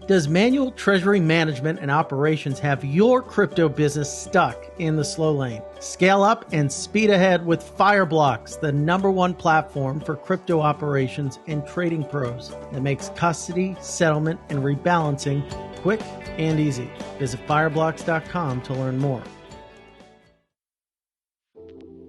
Does manual treasury management and operations have your crypto business stuck in the slow lane? Scale up and speed ahead with Fireblocks, the #1 platform for crypto operations and trading pros that makes custody, settlement, and rebalancing quick and easy. Visit fireblocks.com to learn more.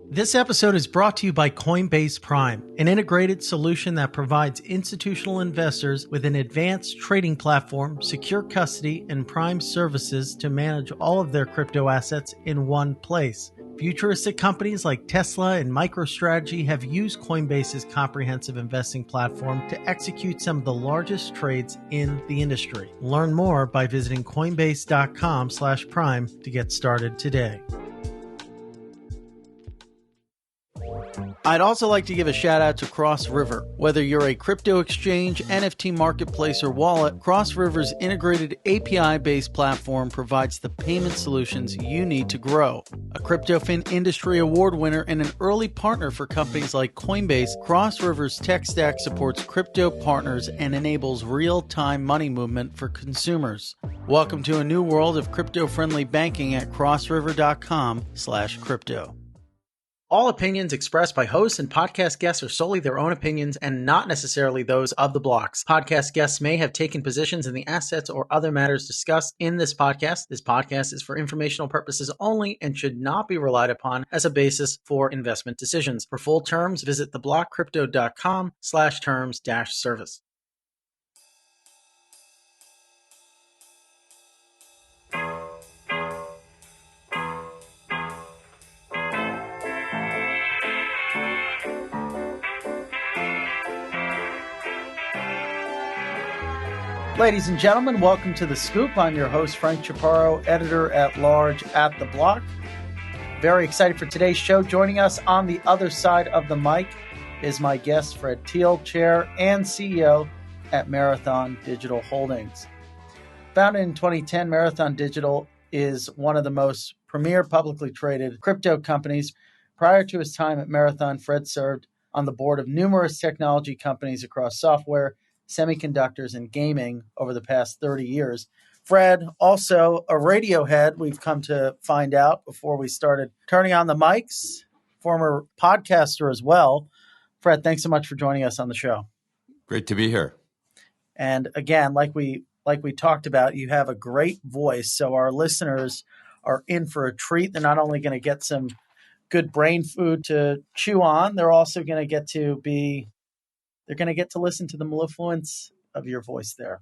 This episode is brought to you by Coinbase Prime, an integrated solution that provides institutional investors with an advanced trading platform, secure custody, and prime services to manage all of their crypto assets in one place. Futuristic companies like Tesla and MicroStrategy have used Coinbase's comprehensive investing platform to execute some of the largest trades in the industry. Learn more by visiting coinbase.com/prime to get started today. I'd also like to give a shout out to Cross River. Whether you're a crypto exchange, NFT marketplace, or wallet, Cross River's integrated API-based platform provides the payment solutions you need to grow. A CryptoFin Industry Award winner and an early partner for companies like Coinbase, Cross River's tech stack supports crypto partners and enables real-time money movement for consumers. Welcome to a new world of crypto-friendly banking at crossriver.com/crypto. All opinions expressed by hosts and podcast guests are solely their own opinions and not necessarily those of the blocks. Podcast guests may have taken positions in the assets or other matters discussed in this podcast. This podcast is for informational purposes only and should not be relied upon as a basis for investment decisions. For full terms, visit theblockcrypto.com/terms-service. Ladies and gentlemen, welcome to The Scoop. I'm your host, Frank Chaparro, editor-at-large at The Block. Very excited for today's show. Joining us on the other side of the mic is my guest, Fred Thiel, chair and CEO at Marathon Digital Holdings. Founded in 2010, Marathon Digital is one of the most premier publicly traded crypto companies. Prior to his time at Marathon, Fred served on the board of numerous technology companies across software, semiconductors, and gaming over the past 30 years. Fred, also a Radiohead, we've come to find out before we started turning on the mics, former podcaster as well. Fred, thanks so much for joining us on the show. Great to be here. And again, like we talked about, you have a great voice, so our listeners are in for a treat. They're not only going to get some good brain food to chew on, they're also going to get to listen to the mellifluence of your voice there.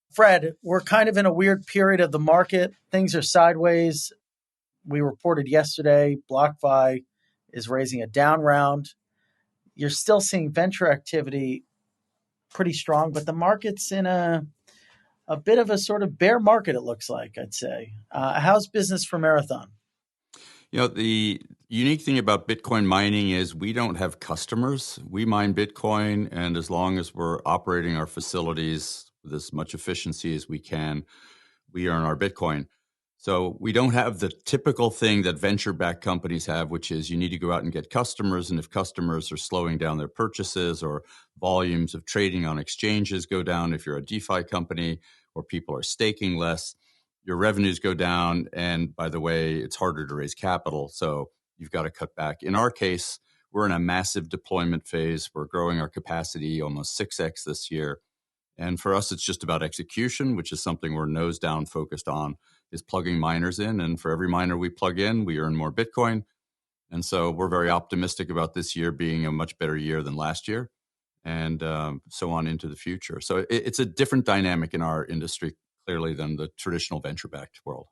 Fred, we're kind of in a weird period of the market. Things are sideways. We reported yesterday, BlockFi is raising a down round. You're still seeing venture activity pretty strong, but the market's in a bit of a sort of bear market, it looks like, I'd say. How's business for Marathon? You know, the unique thing about Bitcoin mining is we don't have customers. We mine Bitcoin, and as long as we're operating our facilities with as much efficiency as we can, we earn our Bitcoin. So we don't have the typical thing that venture-backed companies have, which is you need to go out and get customers, and if customers are slowing down their purchases or volumes of trading on exchanges go down, if you're a DeFi company or people are staking less, your revenues go down, and by the way, it's harder to raise capital, so you've got to cut back. In our case, we're in a massive deployment phase. We're growing our capacity almost 6x this year, and for us, it's just about execution, which is something we're nose down focused on, is plugging miners in, and for every miner we plug in, we earn more Bitcoin, and so we're very optimistic about this year being a much better year than last year, and so on into the future. So it's a different dynamic in our industry, clearly, than the traditional venture-backed world.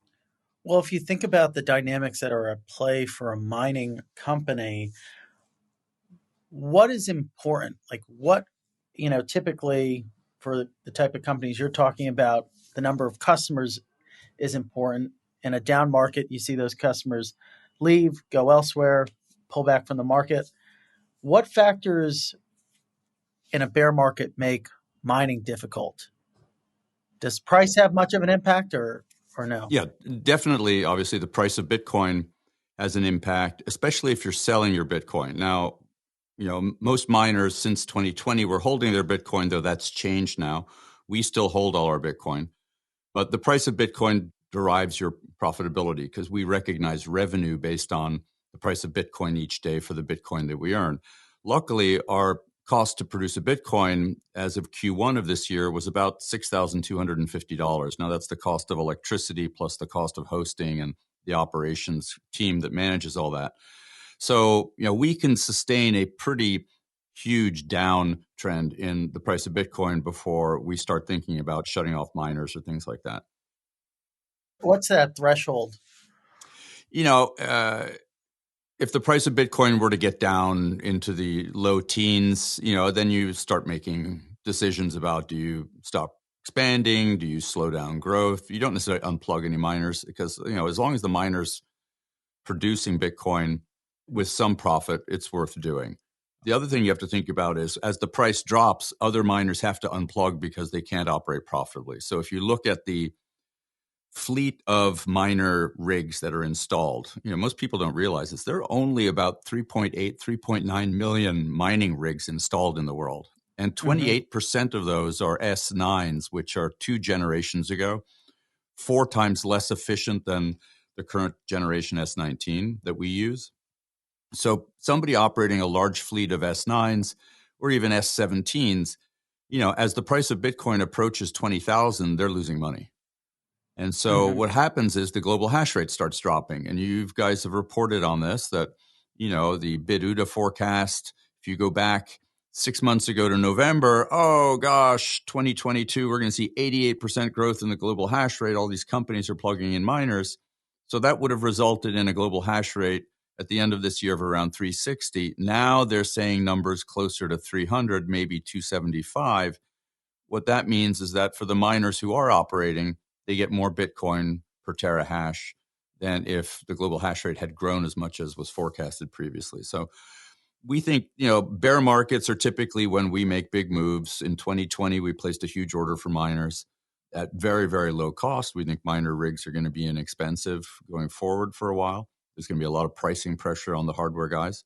Well, if you think about the dynamics that are at play for a mining company, what is important? Like what, typically for the type of companies you're talking about, the number of customers is important. In a down market, you see those customers leave, go elsewhere, pull back from the market. What factors in a bear market make mining difficult? Does price have much of an impact or no? Yeah, definitely. Obviously, the price of Bitcoin has an impact, especially if you're selling your Bitcoin. Now, most miners since 2020 were holding their Bitcoin, though that's changed now. We still hold all our Bitcoin. But the price of Bitcoin derives your profitability because we recognize revenue based on the price of Bitcoin each day for the Bitcoin that we earn. Luckily, our cost to produce a Bitcoin as of Q1 of this year was about $6,250. Now, that's the cost of electricity plus the cost of hosting and the operations team that manages all that. So, we can sustain a pretty huge downtrend in the price of Bitcoin before we start thinking about shutting off miners or things like that. What's that threshold? If the price of Bitcoin were to get down into the low teens, then you start making decisions about, do you stop expanding? Do you slow down growth? You don't necessarily unplug any miners because, as long as the miners producing Bitcoin with some profit, it's worth doing. The other thing you have to think about is as the price drops, other miners have to unplug because they can't operate profitably. So if you look at the fleet of miner rigs that are installed, most people don't realize this. There are only about 3.8, 3.9 million mining rigs installed in the world. And 28% of those are S9s, which are 2 generations ago, 4 times less efficient than the current generation S19 that we use. So somebody operating a large fleet of S9s or even S17s, as the price of Bitcoin approaches 20,000, they're losing money. And so what happens is the global hash rate starts dropping. And you guys have reported on this, that, the BitUda forecast, if you go back 6 months ago to November, oh gosh, 2022, we're going to see 88% growth in the global hash rate. All these companies are plugging in miners. So that would have resulted in a global hash rate at the end of this year of around 360. Now they're saying numbers closer to 300, maybe 275. What that means is that for the miners who are operating, they get more Bitcoin per terahash than if the global hash rate had grown as much as was forecasted previously. So we think, bear markets are typically when we make big moves. In 2020, we placed a huge order for miners at very, very low cost. We think miner rigs are going to be inexpensive going forward for a while. There's going to be a lot of pricing pressure on the hardware guys.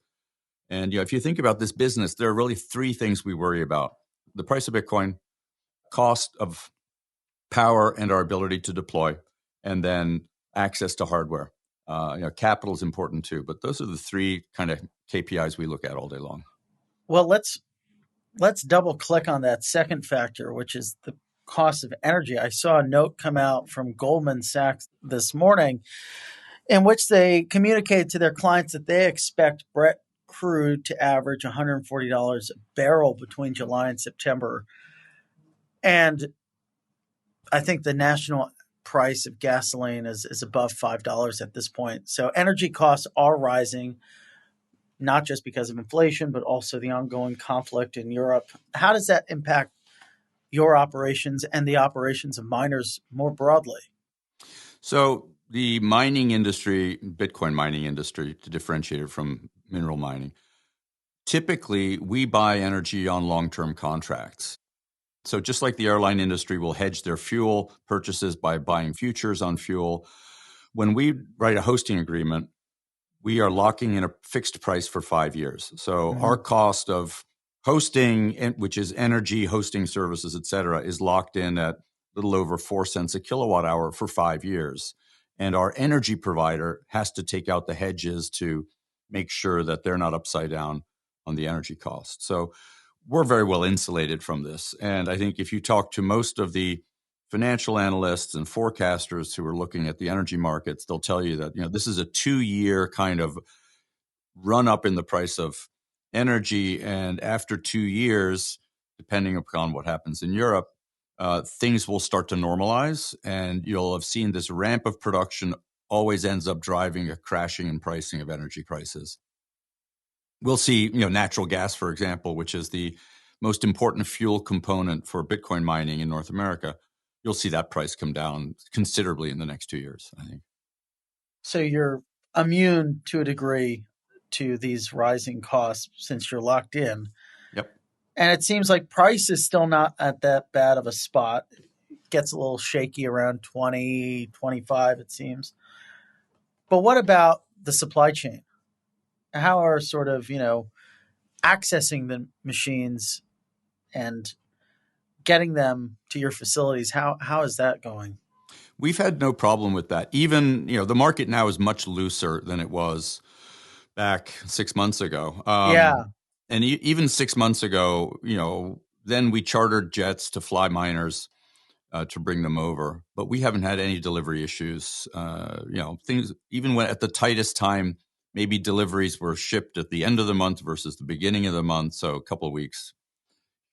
And if you think about this business, there are really 3 things we worry about: the price of Bitcoin, cost of power and our ability to deploy, and then access to hardware. Capital is important too, but those are the 3 kind of KPIs we look at all day long. Well, let's double click on that second factor, which is the cost of energy. I saw a note come out from Goldman Sachs this morning in which they communicated to their clients that they expect Brent crude to average $140 a barrel between July and September. And I think the national price of gasoline is above $5 at this point. So energy costs are rising, not just because of inflation, but also the ongoing conflict in Europe. How does that impact your operations and the operations of miners more broadly? So the mining industry, Bitcoin mining industry, to differentiate it from mineral mining, typically we buy energy on long-term contracts. So just like the airline industry will hedge their fuel purchases by buying futures on fuel, when we write a hosting agreement, we are locking in a fixed price for 5 years. So our cost of hosting, which is energy, hosting services, et cetera, is locked in at a little over 4 cents a kilowatt hour for 5 years. And our energy provider has to take out the hedges to make sure that they're not upside down on the energy cost. So we're very well insulated from this. And I think if you talk to most of the financial analysts and forecasters who are looking at the energy markets, they'll tell you that, this is a 2-year kind of run up in the price of energy. And after 2 years, depending upon what happens in Europe, things will start to normalize. And you'll have seen this ramp of production always ends up driving a crashing in pricing of energy prices. We'll see, natural gas, for example, which is the most important fuel component for Bitcoin mining in North America. You'll see that price come down considerably in the next 2 years, I think. So you're immune to a degree to these rising costs since you're locked in. Yep. And it seems like price is still not at that bad of a spot. It gets a little shaky around 20, 25, it seems. But what about the supply chain? How are sort of, accessing the machines and getting them to your facilities? How is that going? We've had no problem with that. Even, the market now is much looser than it was back 6 months ago. Yeah. And even 6 months ago, then we chartered jets to fly miners to bring them over, but we haven't had any delivery issues. Things, even when at the tightest time, maybe deliveries were shipped at the end of the month versus the beginning of the month, so a couple of weeks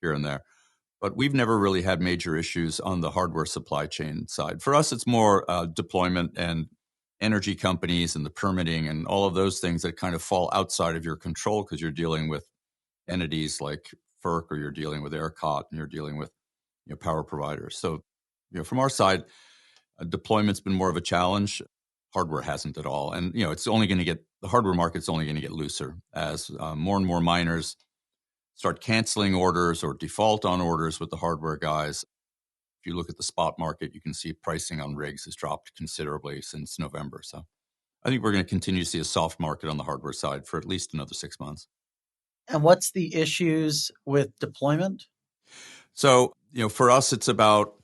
here and there. But we've never really had major issues on the hardware supply chain side. For us, it's more deployment and energy companies and the permitting and all of those things that kind of fall outside of your control because you're dealing with entities like FERC, or you're dealing with ERCOT, and you're dealing with power providers. So, from our side, deployment's been more of a challenge. Hardware hasn't at all. And, the hardware market's only going to get looser as more and more miners start canceling orders or default on orders with the hardware guys. If you look at the spot market, you can see pricing on rigs has dropped considerably since November. So I think we're going to continue to see a soft market on the hardware side for at least another 6 months. And what's the issues with deployment? So, for us, it's about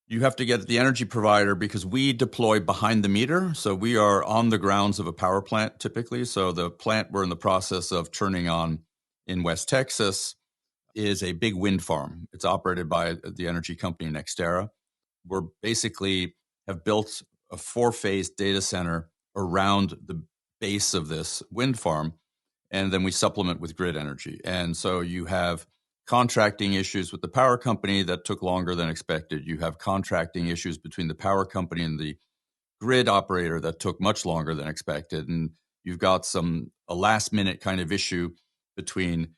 you have to get the energy provider because we deploy behind the meter. So we are on the grounds of a power plant typically. So the plant we're in the process of turning on in West Texas is a big wind farm. It's operated by the energy company NextEra. We're basically have built a 4-phase data center around the base of this wind farm, and then we supplement with grid energy. And so you have contracting issues with the power company that took longer than expected. You have contracting issues between the power company and the grid operator that took much longer than expected. And you've got a last minute kind of issue between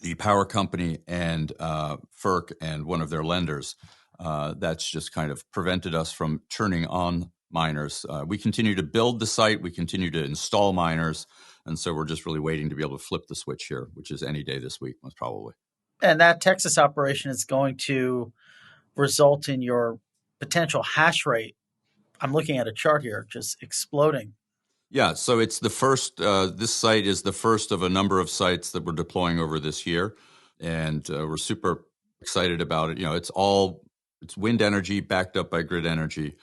the power company and FERC and one of their lenders. That's just kind of prevented us from turning on miners. We continue to build the site. We continue to install miners. And so we're just really waiting to be able to flip the switch here, which is any day this week, most probably. And that Texas operation is going to result in your potential hash rate. I'm looking at a chart here, just exploding. Yeah, so it's the first, this site is the first of a number of sites that we're deploying over this year. And we're super excited about it. It's wind energy backed up by grid energy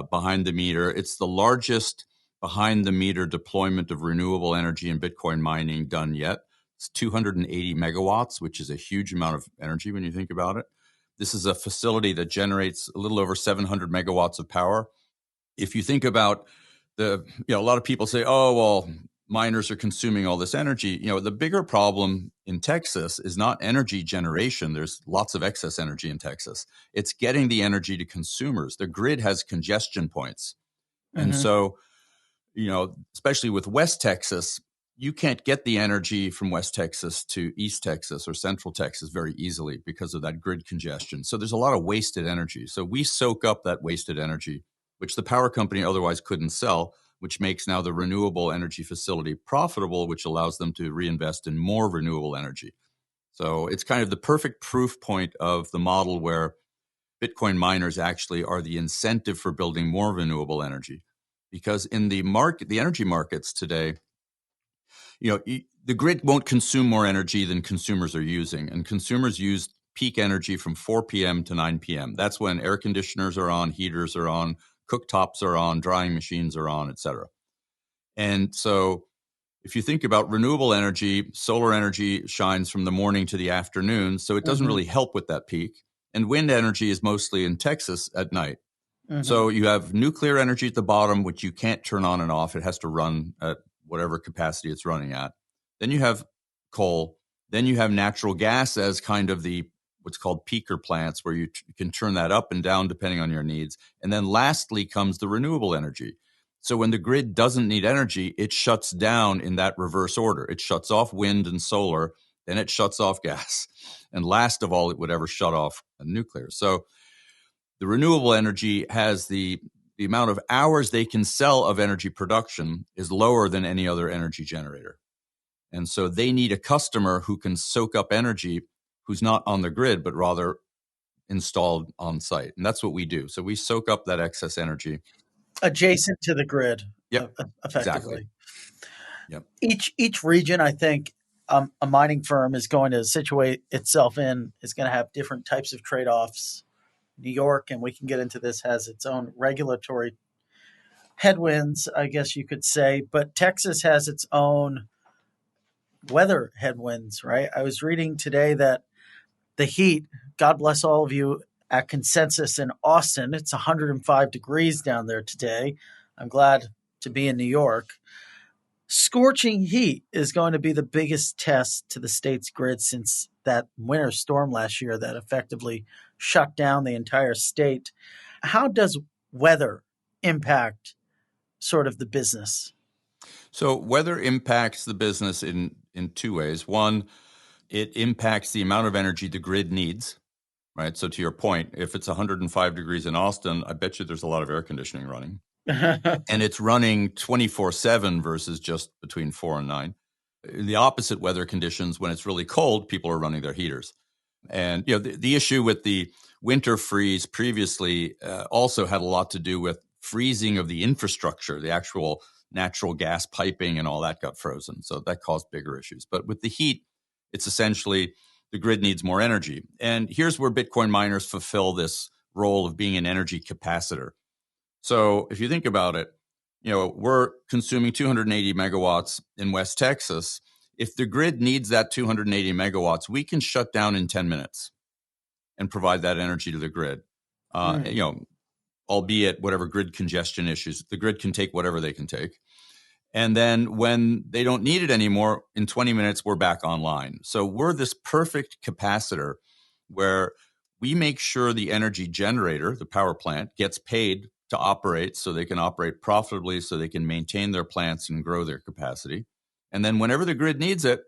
behind the meter. It's the largest behind the meter deployment of renewable energy in Bitcoin mining done yet. It's 280 megawatts, which is a huge amount of energy when you think about it. This is a facility that generates a little over 700 megawatts of power. If you think about a lot of people say, oh, well, miners are consuming all this energy. The bigger problem in Texas is not energy generation. There's lots of excess energy in Texas. It's getting the energy to consumers. The grid has congestion points. Mm-hmm. And so, especially with West Texas, you can't get the energy from West Texas to East Texas or Central Texas very easily because of that grid congestion. So there's a lot of wasted energy. So we soak up that wasted energy, which the power company otherwise couldn't sell, which makes now the renewable energy facility profitable, which allows them to reinvest in more renewable energy. So it's kind of the perfect proof point of the model where Bitcoin miners actually are the incentive for building more renewable energy. Because in the energy markets today, the grid won't consume more energy than consumers are using. And consumers use peak energy from 4 p.m. to 9 p.m. That's when air conditioners are on, heaters are on, cooktops are on, drying machines are on, et cetera. And so if you think about renewable energy, solar energy shines from the morning to the afternoon, so it doesn't really help with that peak. And wind energy is mostly in Texas at night. Mm-hmm. So you have nuclear energy at the bottom, which you can't turn on and off. It has to run at whatever capacity it's running at. Then you have coal. Then you have natural gas as kind of the what's called peaker plants, where you can turn that up and down depending on your needs. And then lastly comes the renewable energy. So when the grid doesn't need energy, it shuts down in that reverse order. It shuts off wind and solar, then it shuts off gas. And last of all, it would ever shut off nuclear. So the renewable energy has the amount of hours they can sell of energy production is lower than any other energy generator. And so they need a customer who can soak up energy, who's not on the grid, but rather installed on site. And that's what we do. So we soak up that excess energy. Adjacent to the grid, effectively. Exactly. Yep. Each region, I think, a mining firm is going to situate itself in, is going to have different types of trade-offs New York, and we can get into this, has its own regulatory headwinds, I guess you could say, but Texas has its own weather headwinds, right? I was reading today that the heat, God bless all of you at Consensus in Austin, it's 105 degrees down there today. I'm glad to be in New York. Scorching heat is going to be the biggest test to the state's grid since that winter storm last year that effectively shut down the entire state. How does weather impact sort of the business? So weather impacts the business in two ways. One, it impacts the amount of energy the grid needs, right? So to your point, if it's 105 degrees in Austin, I bet you there's a lot of air conditioning running. And it's running 24/7 versus just between 4 and 9. In the opposite weather conditions, when it's really cold, people are running their heaters. And the issue with the winter freeze previously also had a lot to do with freezing of the infrastructure, the actual natural gas piping and all that got frozen. So that caused bigger issues. But with the heat, it's essentially the grid needs more energy. And here's where Bitcoin miners fulfill this role of being an energy capacitor. So if you think about it, we're consuming 280 megawatts in West Texas. If the grid needs that 280 megawatts, we can shut down in 10 minutes and provide that energy to the grid. Albeit whatever grid congestion issues, the grid can take whatever they can take. And then when they don't need it anymore, in 20 minutes, we're back online. So we're this perfect capacitor where we make sure the energy generator, the power plant, gets paid to operate so they can operate profitably, so they can maintain their plants and grow their capacity. And then whenever the grid needs it,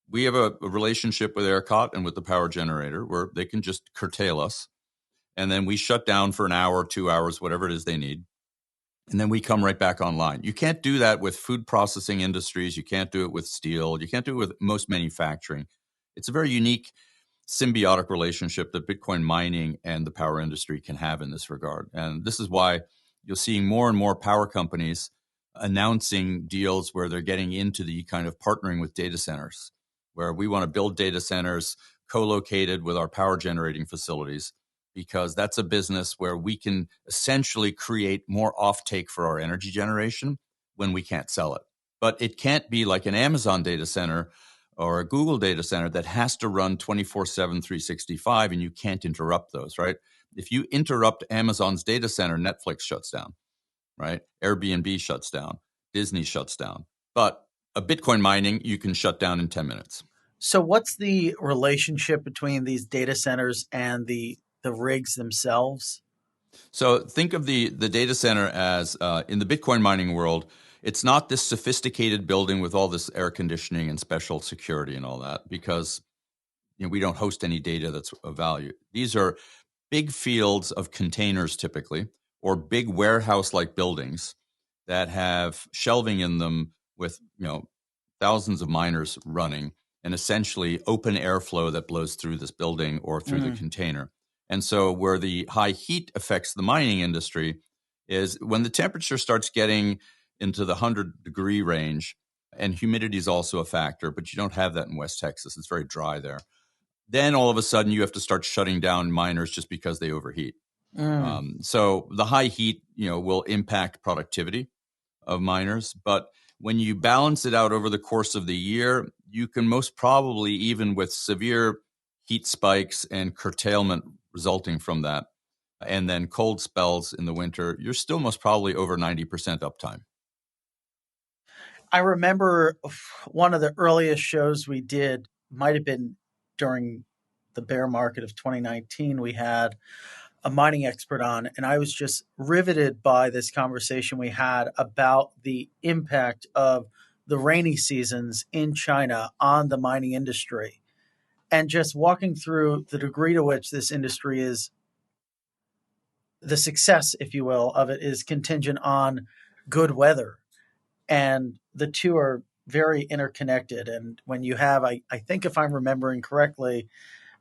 we have a relationship with ERCOT and with the power generator where they can just curtail us. And then we shut down for an hour, 2 hours, whatever it is they need. And then we come right back online. You can't do that with food processing industries. You can't do it with steel. You can't do it with most manufacturing. It's a very unique symbiotic relationship that Bitcoin mining and the power industry can have in this regard. And this is why you're seeing more and more power companies announcing deals where they're getting into the kind of partnering with data centers, where we want to build data centers co-located with our power generating facilities, because that's a business where we can essentially create more offtake for our energy generation when we can't sell it. But it can't be like an Amazon data center or a Google data center that has to run 24/7, 365, and you can't interrupt those, right? If you interrupt Amazon's data center, Netflix shuts down, right? Airbnb shuts down, Disney shuts down. But a Bitcoin mining, you can shut down in 10 minutes. So what's the relationship between these data centers and the rigs themselves? So think of the data center as, in the Bitcoin mining world, it's not this sophisticated building with all this air conditioning and special security and all that, because we don't host any data that's of value. These are big fields of containers typically, or big warehouse-like buildings that have shelving in them with thousands of miners running, and essentially open airflow that blows through this building or through the container. And so where the high heat affects the mining industry is when the temperature starts getting into the 100-degree range, and humidity is also a factor, but you don't have that in West Texas. It's very dry there. Then all of a sudden you have to start shutting down miners just because they overheat. So the high heat, will impact productivity of miners. But when you balance it out over the course of the year, you can most probably, even with severe heat spikes and curtailment resulting from that, and then cold spells in the winter, you're still most probably over 90% uptime. I remember one of the earliest shows we did might have been during the bear market of 2019. We had a mining expert on, and I was just riveted by this conversation we had about the impact of the rainy seasons in China on the mining industry, and just walking through the degree to which this industry is, the success, if you will, of it is contingent on good weather. And the two are very interconnected. And when you have, I think if I'm remembering correctly,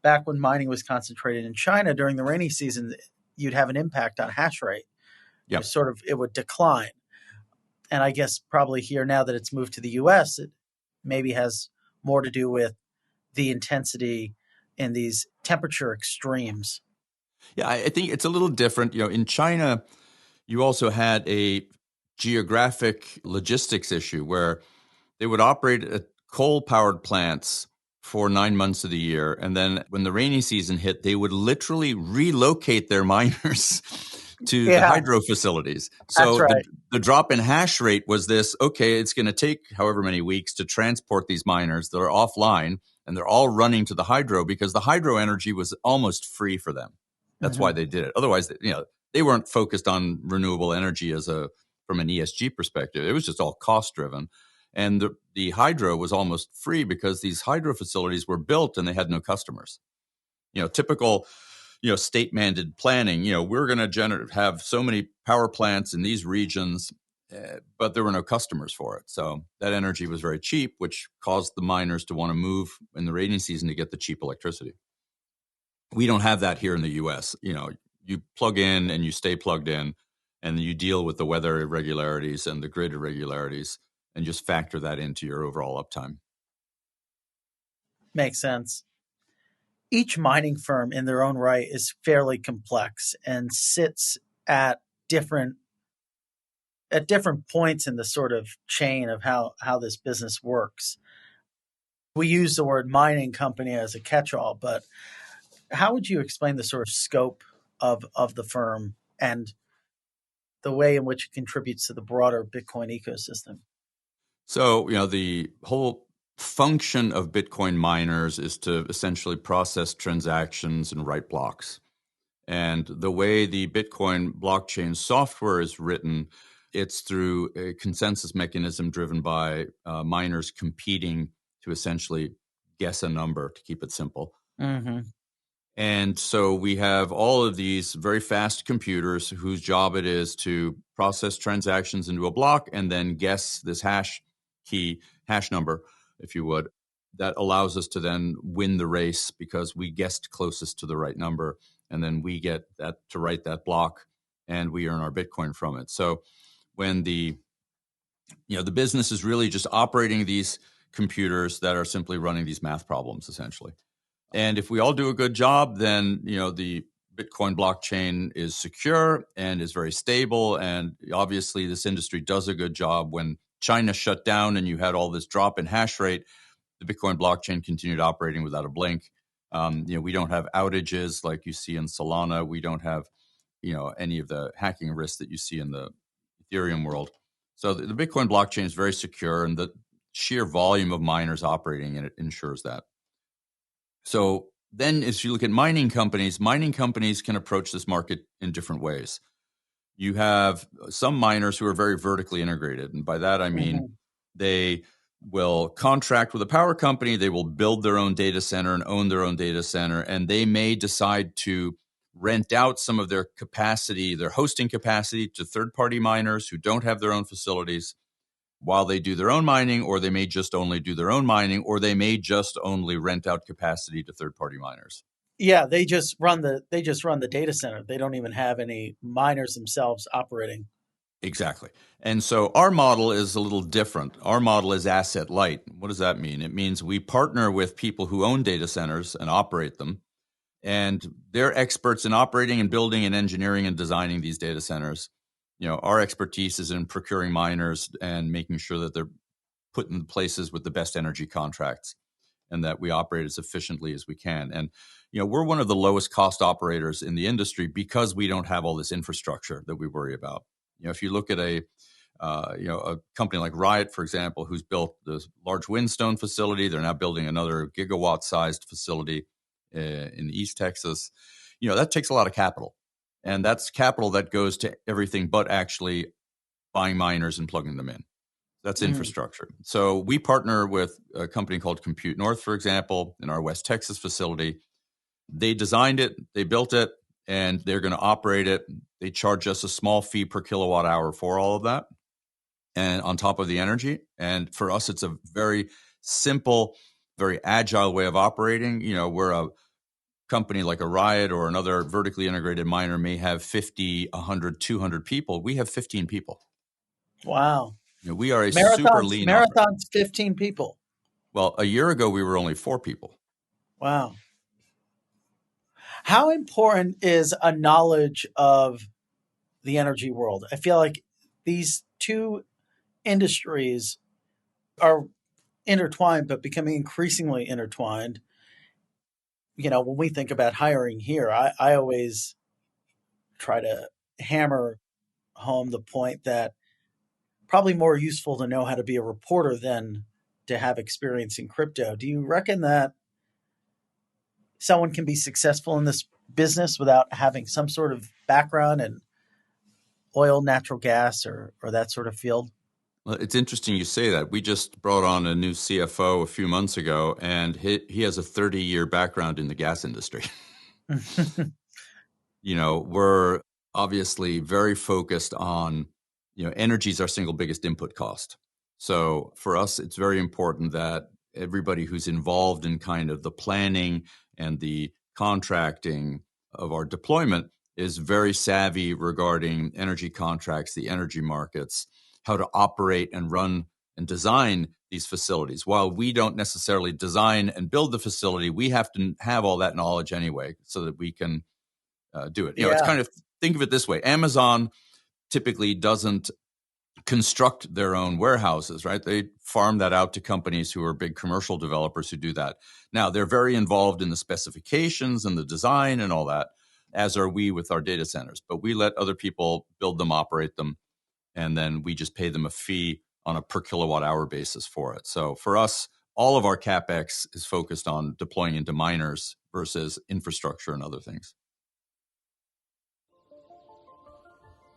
back when mining was concentrated in China during the rainy season, you'd have an impact on hash rate. Yep. It would decline. And I guess probably here now that it's moved to the US, it maybe has more to do with the intensity in these temperature extremes. Yeah, I think it's a little different. In China, you also had a geographic logistics issue where they would operate at coal-powered plants for 9 months of the year. And then when the rainy season hit, they would literally relocate their miners to the Yeah, hydro facilities. that's So right. the drop in hash rate was this, okay, it's going to take however many weeks to transport these miners that are offline, and they're all running to the hydro because the hydro energy was almost free for them. That's why Hmm. they did it. Otherwise, they weren't focused on renewable energy from an ESG perspective. It was just all cost driven. And the hydro was almost free because these hydro facilities were built and they had no customers. Typical, state mandated planning. We're going to have so many power plants in these regions, but there were no customers for it. So that energy was very cheap, which caused the miners to want to move in the rainy season to get the cheap electricity. We don't have that here in the U.S. You plug in and you stay plugged in, and you deal with the weather irregularities and the grid irregularities, and just factor that into your overall uptime. Makes sense. Each mining firm in their own right is fairly complex and sits at different points in the sort of chain of how this business works. We use the word mining company as a catch-all, but how would you explain the sort of scope of the firm and the way in which it contributes to the broader Bitcoin ecosystem? So, the whole function of Bitcoin miners is to essentially process transactions and write blocks. And the way the Bitcoin blockchain software is written, it's through a consensus mechanism driven by miners competing to essentially guess a number, to keep it simple. Mm-hmm. And so we have all of these very fast computers whose job it is to process transactions into a block and then guess this hash number, if you would, that allows us to then win the race because we guessed closest to the right number. And then we get that to write that block and we earn our Bitcoin from it. So when the business is really just operating these computers that are simply running these math problems, essentially. And if we all do a good job, then the Bitcoin blockchain is secure and is very stable. And obviously, this industry does a good job. When China shut down and you had all this drop in hash rate, the Bitcoin blockchain continued operating without a blink. We don't have outages like you see in Solana. We don't have any of the hacking risks that you see in the Ethereum world. So the Bitcoin blockchain is very secure, and the sheer volume of miners operating in it ensures that. So then as you look at mining companies can approach this market in different ways. You have some miners who are very vertically integrated. And by that, I mean, they will contract with a power company. They will build their own data center and own their own data center. And they may decide to rent out some of their capacity, their hosting capacity, to third-party miners who don't have their own facilities while they do their own mining, or they may just only do their own mining, or they may just only rent out capacity to third-party miners. Yeah, they just run the data center. They don't even have any miners themselves operating. Exactly. And so our model is a little different. Our model is asset light. What does that mean? It means we partner with people who own data centers and operate them, and they're experts in operating and building and engineering and designing these data centers. Our expertise is in procuring miners and making sure that they're put in places with the best energy contracts and that we operate as efficiently as we can. And, we're one of the lowest cost operators in the industry because we don't have all this infrastructure that we worry about. If you look at a company like Riot, for example, who's built this large Windstone facility, they're now building another gigawatt-sized facility in East Texas. That takes a lot of capital. And that's capital that goes to everything but actually buying miners and plugging them in. That's infrastructure. So we partner with a company called Compute North, for example, in our West Texas facility. They designed it, they built it, and they're going to operate it. They charge us a small fee per kilowatt hour for all of that, and on top of the energy. And for us, it's a very simple, very agile way of operating. We're a company like a Riot or another vertically integrated miner may have 50, 100, 200 people. We have 15 people. Wow. We are a super lean operation. Marathon's 15 people. Well, a year ago, we were only 4 people. Wow. How important is a knowledge of the energy world? I feel like these two industries are intertwined, but becoming increasingly intertwined. When we think about hiring here, I always try to hammer home the point that probably more useful to know how to be a reporter than to have experience in crypto. Do you reckon that someone can be successful in this business without having some sort of background in oil, natural gas, or that sort of field? Well, it's interesting you say that. We just brought on a new CFO a few months ago, and he has a 30-year background in the gas industry. We're obviously very focused on, energy is our single biggest input cost. So for us, it's very important that everybody who's involved in kind of the planning and the contracting of our deployment is very savvy regarding energy contracts, the energy markets, how to operate and run and design these facilities. While we don't necessarily design and build the facility, we have to have all that knowledge anyway so that we can do it. It's Yeah. kind of, think of it this way. Amazon typically doesn't construct their own warehouses, right? They farm that out to companies who are big commercial developers who do that. Now, they're very involved in the specifications and the design and all that, as are we with our data centers. But we let other people build them, operate them, and then we just pay them a fee on a per kilowatt hour basis for it. So for us, all of our CapEx is focused on deploying into miners versus infrastructure and other things.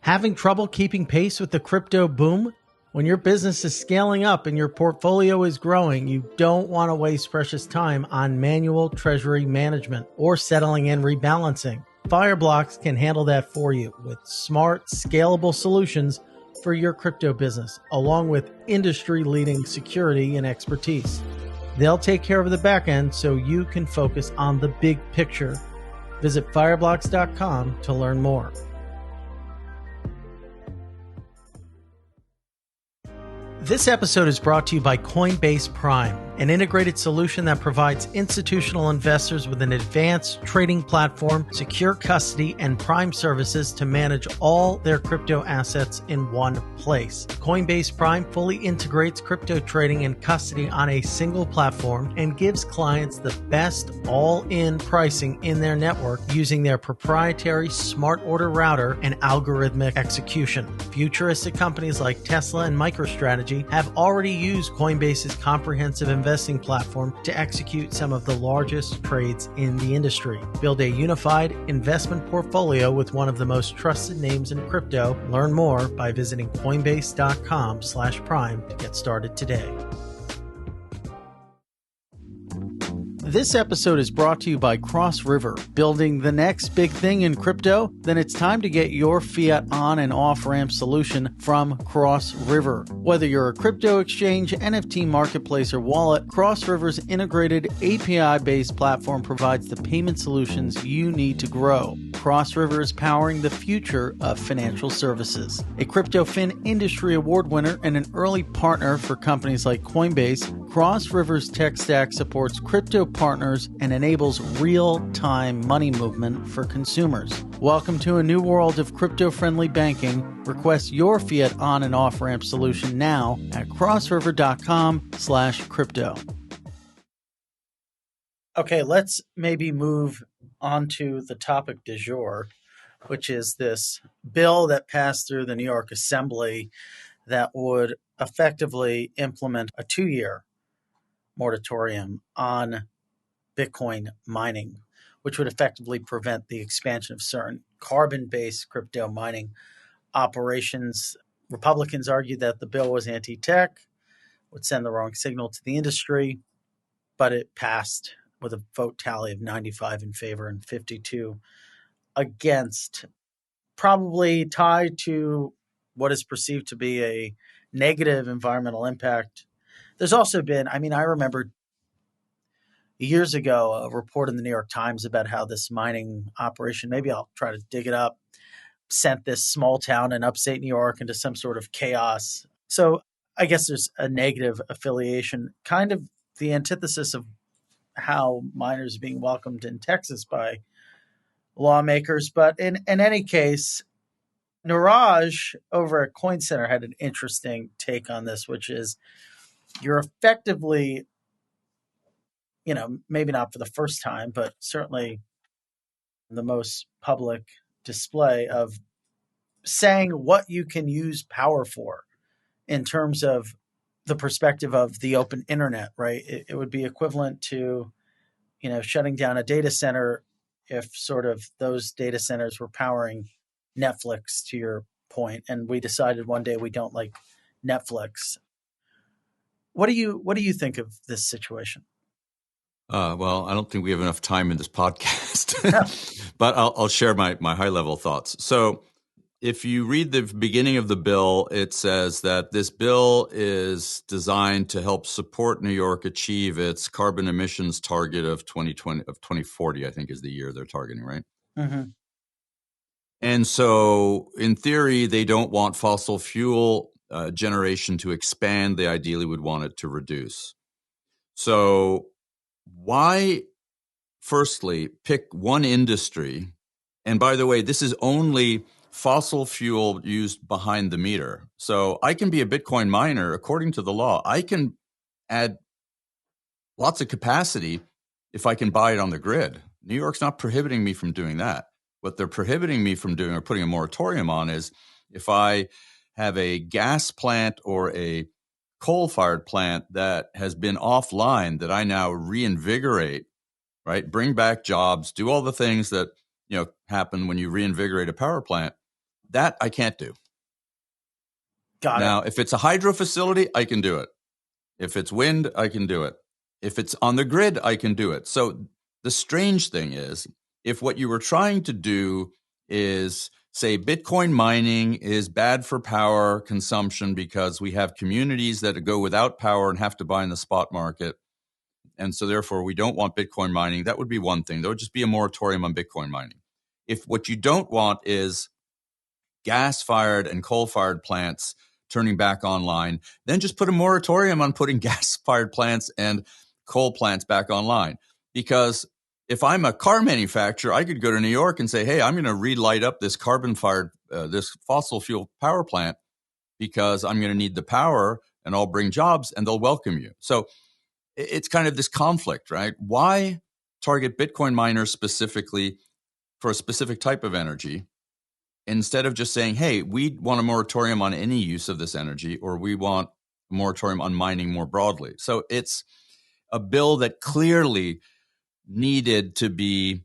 Having trouble keeping pace with the crypto boom? When your business is scaling up and your portfolio is growing, you don't want to waste precious time on manual treasury management or settling and rebalancing. Fireblocks can handle that for you with smart, scalable solutions for your crypto business, along with industry-leading security and expertise. They'll take care of the back end so you can focus on the big picture. Visit fireblocks.com to learn more. This episode is brought to you by Coinbase Prime, an integrated solution that provides institutional investors with an advanced trading platform, secure custody, and prime services to manage all their crypto assets in one place. Coinbase Prime fully integrates crypto trading and custody on a single platform and gives clients the best all-in pricing in their network using their proprietary smart order router and algorithmic execution. Futuristic companies like Tesla and MicroStrategy have already used Coinbase's comprehensive investing platform to execute some of the largest trades in the industry. Build a unified investment portfolio with one of the most trusted names in crypto. Learn more by visiting coinbase.com/prime to get started today. This episode is brought to you by Cross River. Building the next big thing in crypto? Then it's time to get your fiat on and off ramp solution from Cross River. Whether you're a crypto exchange, NFT marketplace, or wallet, Cross River's integrated API-based platform provides the payment solutions you need to grow. Cross River is powering the future of financial services. A CryptoFin industry award winner and an early partner for companies like Coinbase, Cross River's tech stack supports crypto partners and enables real-time money movement for consumers. Welcome to a new world of crypto-friendly banking. Request your fiat on and off-ramp solution now at crossriver.com/crypto. Okay, let's maybe move on to the topic du jour, which is this bill that passed through the New York Assembly that would effectively implement a 2-year moratorium on Bitcoin mining, which would effectively prevent the expansion of certain carbon-based crypto mining operations. Republicans argued that the bill was anti-tech, would send the wrong signal to the industry, but it passed with a vote tally of 95 in favor and 52 against, probably tied to what is perceived to be a negative environmental impact. There's also been, I remember years ago, a report in the New York Times about how this mining operation, maybe I'll try to dig it up, sent this small town in upstate New York into some sort of chaos. So I guess there's a negative affiliation, kind of the antithesis of how miners are being welcomed in Texas by lawmakers. But in any case, Niraj over at Coin Center had an interesting take on this, which is you're effectively, maybe not for the first time, but certainly the most public display of saying what you can use power for in terms of the perspective of the open internet, right? It would be equivalent to, shutting down a data center if sort of those data centers were powering Netflix, to your point, and we decided one day we don't like Netflix. What do you think of this situation? Well, I don't think we have enough time in this podcast, but I'll share my high level thoughts. So if you read the beginning of the bill, it says that this bill is designed to help support New York achieve its carbon emissions target of 2040, I think is the year they're targeting, right? Mm-hmm. And so in theory, they don't want fossil fuel generation to expand. They ideally would want it to reduce. So why, firstly, pick one industry? And by the way, this is only fossil fuel used behind the meter. So I can be a Bitcoin miner according to the law. I can add lots of capacity if I can buy it on the grid. New York's not prohibiting me from doing that. What they're prohibiting me from doing or putting a moratorium on is if I have a gas plant or a coal-fired plant that has been offline that I now reinvigorate, right? Bring back jobs, do all the things that happen when you reinvigorate a power plant. That I can't do. Got it. Now, if it's a hydro facility, I can do it. If it's wind, I can do it. If it's on the grid, I can do it. So the strange thing is, if what you were trying to do is say Bitcoin mining is bad for power consumption because we have communities that go without power and have to buy in the spot market, and so therefore we don't want Bitcoin mining, that would be one thing. There would just be a moratorium on Bitcoin mining. If what you don't want is gas-fired and coal-fired plants turning back online, then just put a moratorium on putting gas-fired plants and coal plants back online. Because if I'm a car manufacturer, I could go to New York and say, hey, I'm going to relight up this carbon-fired, this fossil fuel power plant because I'm going to need the power and I'll bring jobs and they'll welcome you. So it's kind of this conflict, right? Why target Bitcoin miners specifically for a specific type of energy instead of just saying, hey, we want a moratorium on any use of this energy, or we want a moratorium on mining more broadly? So it's a bill that clearly needed to be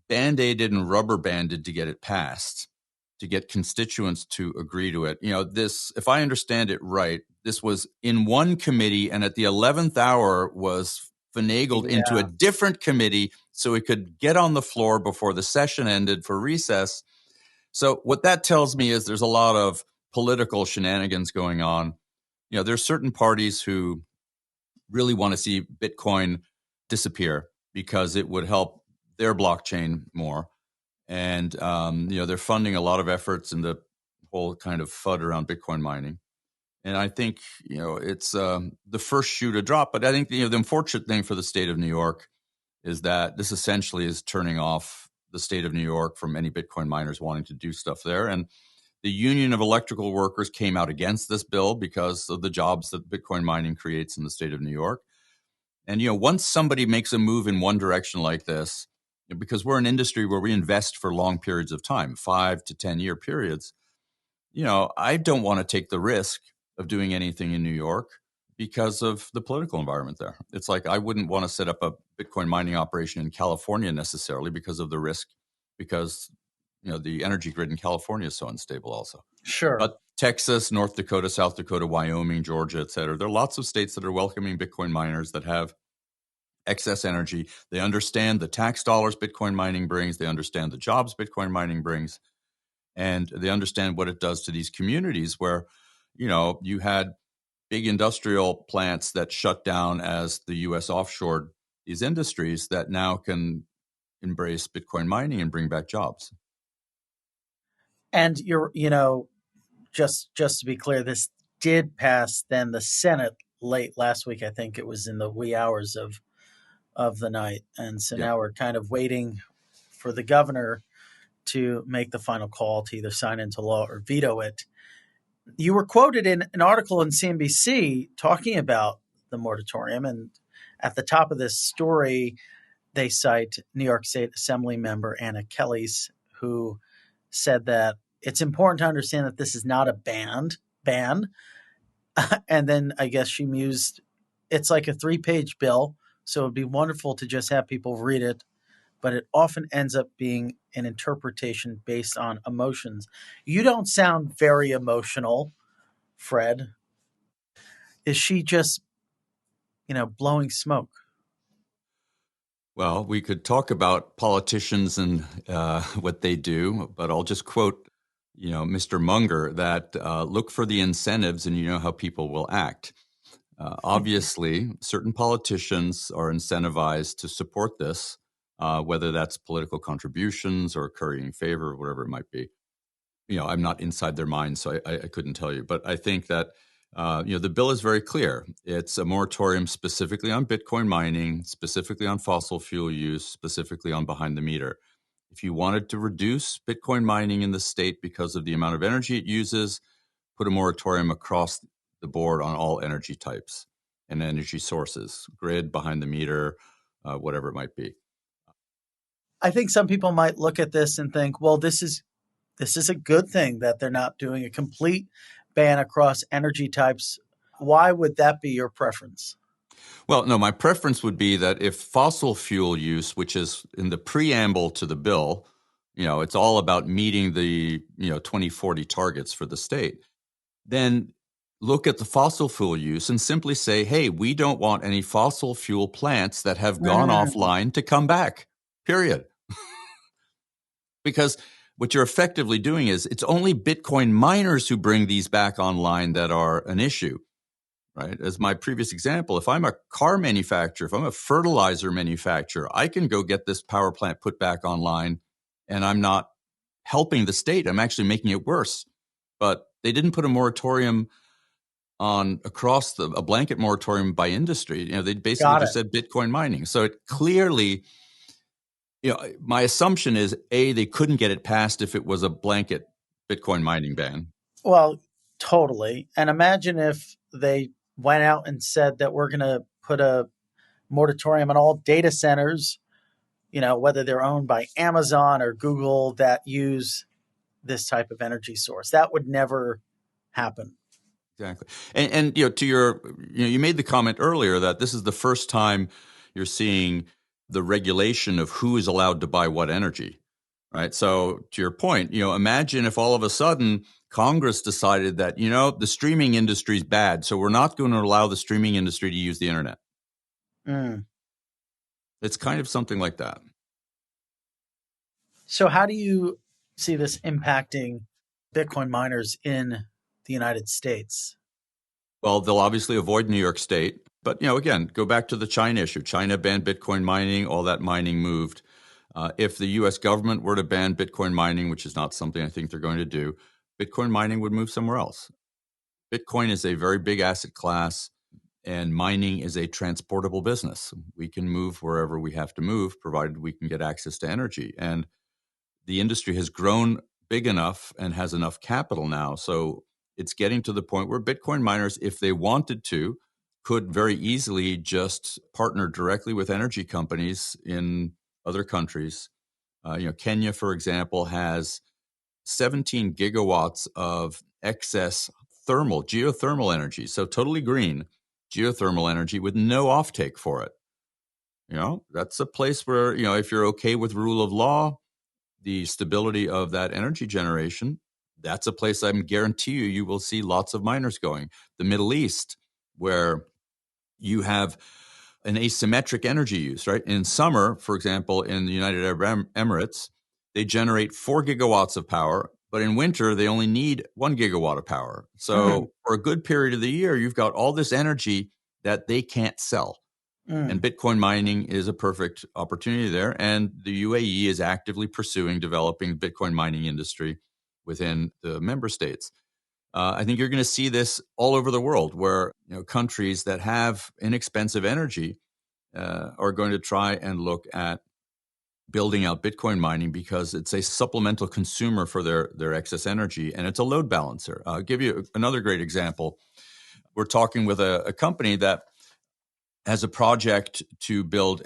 band-aided and rubber banded to get it passed, to get constituents to agree to it. This, if I understand it right, this was in one committee and at the 11th hour was finagled into a different committee so it could get on the floor before the session ended for recess. So what that tells me is there's a lot of political shenanigans going on. There's certain parties who really want to see Bitcoin disappear because it would help their blockchain more. And, they're funding a lot of efforts in the whole kind of FUD around Bitcoin mining. And I think, it's the first shoe to drop. But I think, the unfortunate thing for the state of New York is that this essentially is turning off the state of New York from any Bitcoin miners wanting to do stuff there. And the Union of Electrical Workers came out against this bill because of the jobs that Bitcoin mining creates in the state of New York. And, once somebody makes a move in one direction like this, because we're an industry where we invest for long periods of time, 5 to 10 year periods, I don't want to take the risk of doing anything in New York because of the political environment there. It's like I wouldn't want to set up a Bitcoin mining operation in California necessarily because of the risk, because the energy grid in California is so unstable also. Sure. But Texas, North Dakota, South Dakota, Wyoming, Georgia, et cetera, there are lots of states that are welcoming Bitcoin miners that have excess energy. They understand the tax dollars Bitcoin mining brings. They understand the jobs Bitcoin mining brings. And they understand what it does to these communities where, you had big industrial plants that shut down as the U.S. offshored these industries that now can embrace Bitcoin mining and bring back jobs. And just to be clear, this did pass then the Senate late last week. I think it was in the wee hours of the night. And so now we're kind of waiting for the governor to make the final call to either sign into law or veto it. You were quoted in an article in CNBC talking about the moratorium, and at the top of this story, they cite New York State Assembly member Anna Kelly's, who said that it's important to understand that this is not a ban. And then I guess she mused, it's like a 3-page bill, so it'd be wonderful to just have people read it, but it often ends up being an interpretation based on emotions. You don't sound very emotional, Fred. Is she just, blowing smoke? Well, we could talk about politicians and what they do, but I'll just quote, Mr. Munger, that look for the incentives and you know how people will act. Obviously, certain politicians are incentivized to support this, whether that's political contributions or currying favor, or whatever it might be. I'm not inside their minds, so I couldn't tell you. But I think that the bill is very clear. It's a moratorium specifically on Bitcoin mining, specifically on fossil fuel use, specifically on behind the meter. If you wanted to reduce Bitcoin mining in the state because of the amount of energy it uses, put a moratorium across the board on all energy types and energy sources, grid, behind the meter, whatever it might be. I think some people might look at this and think, well, this is a good thing that they're not doing a complete ban across energy types. Why would that be your preference? Well, no, my preference would be that if fossil fuel use, which is in the preamble to the bill, it's all about meeting the 2040 targets for the state, then look at the fossil fuel use and simply say, hey, we don't want any fossil fuel plants that have gone offline to come back, period. Because what you're effectively doing is it's only Bitcoin miners who bring these back online that are an issue, right? As my previous example, if I'm a car manufacturer, if I'm a fertilizer manufacturer, I can go get this power plant put back online and I'm not helping the state. I'm actually making it worse. But they didn't put a moratorium on across a blanket moratorium by industry. They basically just said Bitcoin mining. So it clearly, my assumption is, A, they couldn't get it passed if it was a blanket Bitcoin mining ban. Well, totally. And imagine if they went out and said that we're going to put a moratorium on all data centers, whether they're owned by Amazon or Google, that use this type of energy source. That would never happen. Exactly. And to your, you made the comment earlier that this is the first time you're seeing the regulation of who is allowed to buy what energy, right? So to your point, imagine if all of a sudden Congress decided that, the streaming industry is bad, so we're not going to allow the streaming industry to use the internet. It's kind of something like that. So how do you see this impacting Bitcoin miners in the United States? Well, they'll obviously avoid New York State. But, again, go back to the China issue. China banned Bitcoin mining. All that mining moved. If the U.S. government were to ban Bitcoin mining, which is not something I think they're going to do, Bitcoin mining would move somewhere else. Bitcoin is a very big asset class, and mining is a transportable business. We can move wherever we have to move, provided we can get access to energy. And the industry has grown big enough and has enough capital now. So it's getting to the point where Bitcoin miners, if they wanted to, could very easily just partner directly with energy companies in other countries. Kenya, for example, has 17 gigawatts of excess geothermal energy. So totally green geothermal energy with no offtake for it. That's a place where, if you're okay with rule of law, the stability of that energy generation, that's a place I guarantee you will see lots of miners going. The Middle East, where you have an asymmetric energy use, right? In summer, for example, in the United Arab Emirates, they generate 4 gigawatts of power, but in winter, they only need 1 gigawatt of power. So for a good period of the year, you've got all this energy that they can't sell. And Bitcoin mining is a perfect opportunity there. And the UAE is actively pursuing developing the Bitcoin mining industry within the member states. I think you're going to see this all over the world, where countries that have inexpensive energy are going to try and look at building out Bitcoin mining because it's a supplemental consumer for their excess energy, and it's a load balancer. I'll give you another great example. We're talking with a company that has a project to build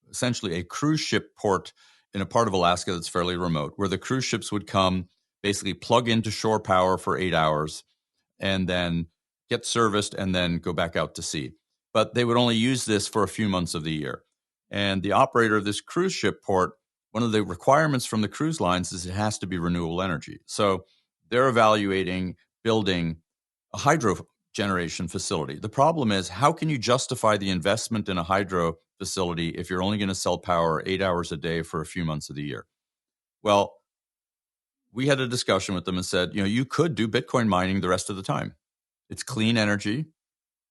essentially a cruise ship port in a part of Alaska that's fairly remote, where the cruise ships would come, basically plug into shore power for 8 hours, and then get serviced and then go back out to sea. But they would only use this for a few months of the year. And the operator of this cruise ship port, one of the requirements from the cruise lines is it has to be renewable energy. So they're evaluating building a hydro generation facility. The problem is, how can you justify the investment in a hydro facility if you're only going to sell power 8 hours a day for a few months of the year? Well, we had a discussion with them and said, you could do Bitcoin mining the rest of the time. It's clean energy.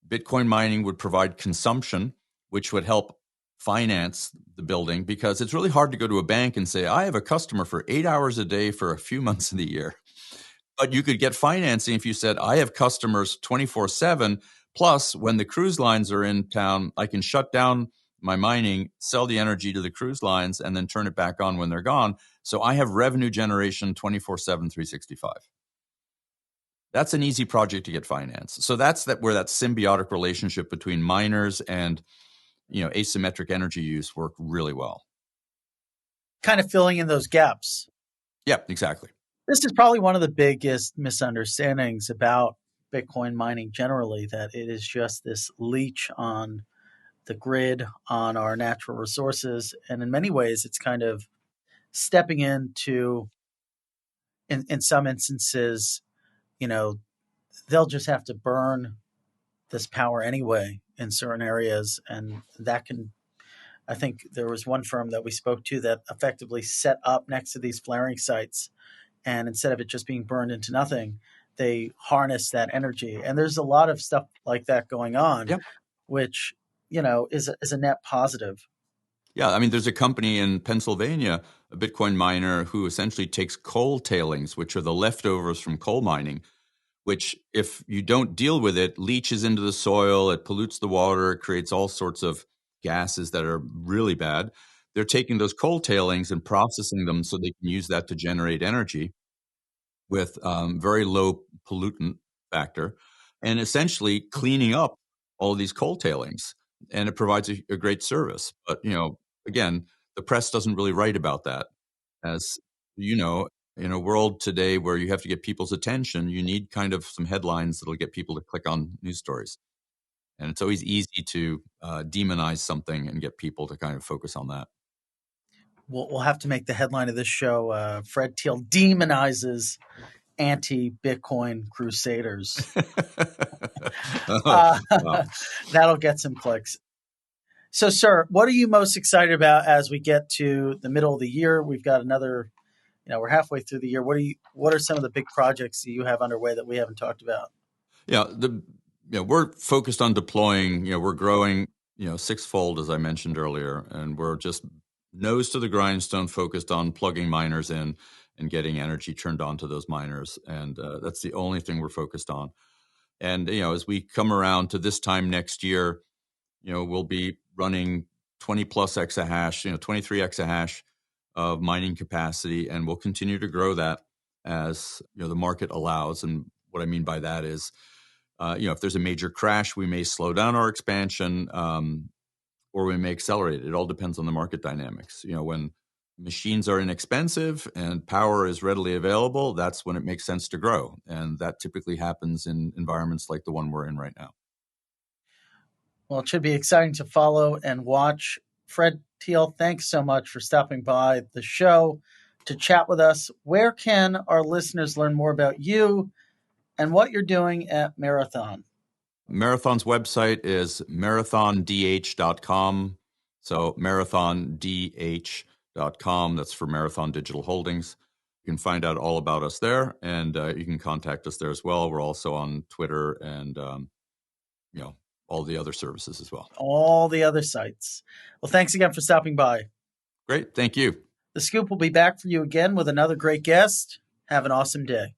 Bitcoin mining would provide consumption, which would help finance the building, because it's really hard to go to a bank and say, I have a customer for 8 hours a day for a few months of the year. But you could get financing if you said, I have customers 24/7. Plus, when the cruise lines are in town, I can shut down my mining, sell the energy to the cruise lines, and then turn it back on when they're gone. So I have revenue generation 24/7, 365. That's an easy project to get financed. So that's where that symbiotic relationship between miners and asymmetric energy use work really well. Kind of filling in those gaps. Yeah, exactly. This is probably one of the biggest misunderstandings about Bitcoin mining generally, that it is just this leech on the grid, on our natural resources. And in many ways, it's kind of stepping into, in some instances, they'll just have to burn this power anyway in certain areas. And that can, I think there was one firm that we spoke to that effectively set up next to these flaring sites. And instead of it just being burned into nothing, they harness that energy. And there's a lot of stuff like that going on, Yep. which, is a net positive. Yeah, I mean, there's a company in Pennsylvania, a Bitcoin miner, who essentially takes coal tailings, which are the leftovers from coal mining, which, if you don't deal with it, leaches into the soil, it pollutes the water, it creates all sorts of gases that are really bad. They're taking those coal tailings and processing them so they can use that to generate energy with very low pollutant factor, and essentially cleaning up all of these coal tailings. And it provides a great service. But, again, the press doesn't really write about that. As in a world today where you have to get people's attention, you need kind of some headlines that'll get people to click on news stories. And it's always easy to demonize something and get people to kind of focus on that. We'll have to make the headline of this show, Fred Thiel demonizes anti-Bitcoin crusaders. Wow. That'll get some clicks. So, sir, what are you most excited about as we get to the middle of the year? We've got another, we're halfway through the year. What are some of the big projects that you have underway that we haven't talked about? Yeah, we're focused on deploying. We're growing, sixfold, as I mentioned earlier, and we're just nose to the grindstone, focused on plugging miners in and getting energy turned on to those miners, and that's the only thing we're focused on. And as we come around to this time next year, we'll be running 20 plus exahash, 23 exahash of mining capacity, and we'll continue to grow that as the market allows. And what I mean by that is, if there's a major crash, we may slow down our expansion, or we may accelerate it. It all depends on the market dynamics. When machines are inexpensive and power is readily available, that's when it makes sense to grow. And that typically happens in environments like the one we're in right now. Well, it should be exciting to follow and watch. Fred Thiel, thanks so much for stopping by the show to chat with us. Where can our listeners learn more about you and what you're doing at Marathon? Marathon's website is marathondh.com. So marathondh.com. That's for Marathon Digital Holdings. You can find out all about us there, and you can contact us there as well. We're also on Twitter and, all the other services as well. All the other sites. Well, thanks again for stopping by. Great. Thank you. The Scoop will be back for you again with another great guest. Have an awesome day.